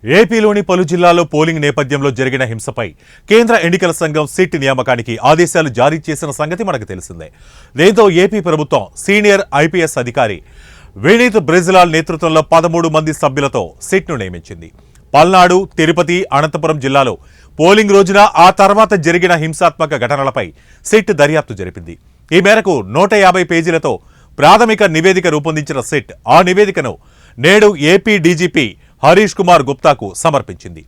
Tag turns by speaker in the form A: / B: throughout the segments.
A: ఏపీలోని పలు జిల్లాల్లో పోలింగ్ నేపథ్యంలో జరిగిన హింసపై కేంద్ర ఎన్నికల సంఘం సిట్ నియామకానికి ఆదేశాలు జారీ చేసిన సంగతి మనకు తెలిసిందే. దీంతో ఏపీ ప్రభుత్వం సీనియర్ ఐపీఎస్ అధికారి వినీత్ బ్రెజిలాల్ నేతృత్వంలో 13 మంది సభ్యులతో సిట్ను నియమించింది. పల్నాడు, తిరుపతి, అనంతపురం జిల్లాలో పోలింగ్ రోజున ఆ తర్వాత జరిగిన హింసాత్మక ఘటనలపై సిట్ దర్యాప్తు జరిపింది. ఈ మేరకు 150 పేజీలతో ప్రాథమిక నివేదిక రూపొందించిన సిట్ ఆ నివేదికను నేడు ఏపీ డీజీపీ హరీష్ కుమార్ గుప్తాకు సమర్పించింది.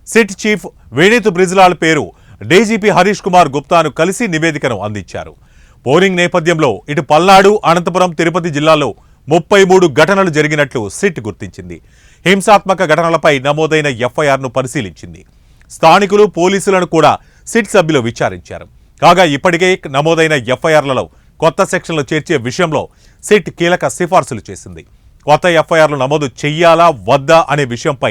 A: సిట్ చీఫ్ వినీత్ బ్రెజిలాల్ పేరు డీజీపీ హరీష్ కుమార్ గుప్తాను కలిసి నివేదికను అందించారు. పోలింగ్ నేపథ్యంలో ఇటు పల్నాడు, అనంతపురం, తిరుపతి జిల్లాల్లో 33 ఘటనలు జరిగినట్లు సిట్ గుర్తించింది. హింసాత్మక ఘటనలపై నమోదైన ఎఫ్ఐఆర్ను పరిశీలించింది. స్థానికులు, పోలీసులను కూడా సిట్ సభ్యులు విచారించారు. కాగా ఇప్పటికే నమోదైన ఎఫ్ఐఆర్లలో కొత్త సెక్షన్లు చేర్చే విషయంలో సిట్ కీలక సిఫార్సులు చేసింది. కొత్త ఎఫ్ఐఆర్లు నమోదు చెయ్యాలా వద్దా అనే విషయంపై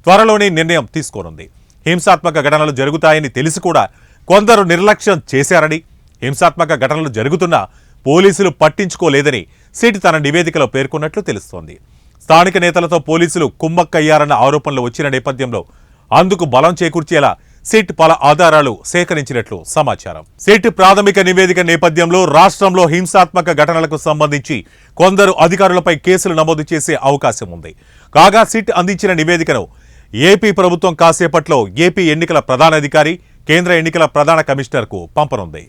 A: త్వరలోనే నిర్ణయం తీసుకోనుంది. హింసాత్మక ఘటనలు జరుగుతాయని తెలిసి కూడా కొందరు నిర్లక్ష్యం చేశారని, హింసాత్మక ఘటనలు జరుగుతున్నా పోలీసులు పట్టించుకోలేదని సిట్ తన నివేదికలో పేర్కొన్నట్లు తెలుస్తోంది. స్థానిక నేతలతో పోలీసులు కుమ్మక్కయ్యారన్న ఆరోపణలు వచ్చిన నేపథ్యంలో అందుకు బలం చేకూర్చేలా సిట్ పలు ఆధారాలు సేకరించినట్లు సమాచారం. సిట్ ప్రాథమిక నివేదిక నేపథ్యంలో రాష్ట్రంలో హింసాత్మక ఘటనలకు సంబంధించి కొందరు అధికారులపై కేసులు నమోదు చేసే అవకాశం ఉంది. కాగా సిట్ అందించిన నివేదికను ఏపీ ప్రభుత్వం కాసేపట్లో ఏపీ ఎన్నికల ప్రధానాధికారి, కేంద్ర ఎన్నికల ప్రధాన కమిషనర్కు పంపనుంది.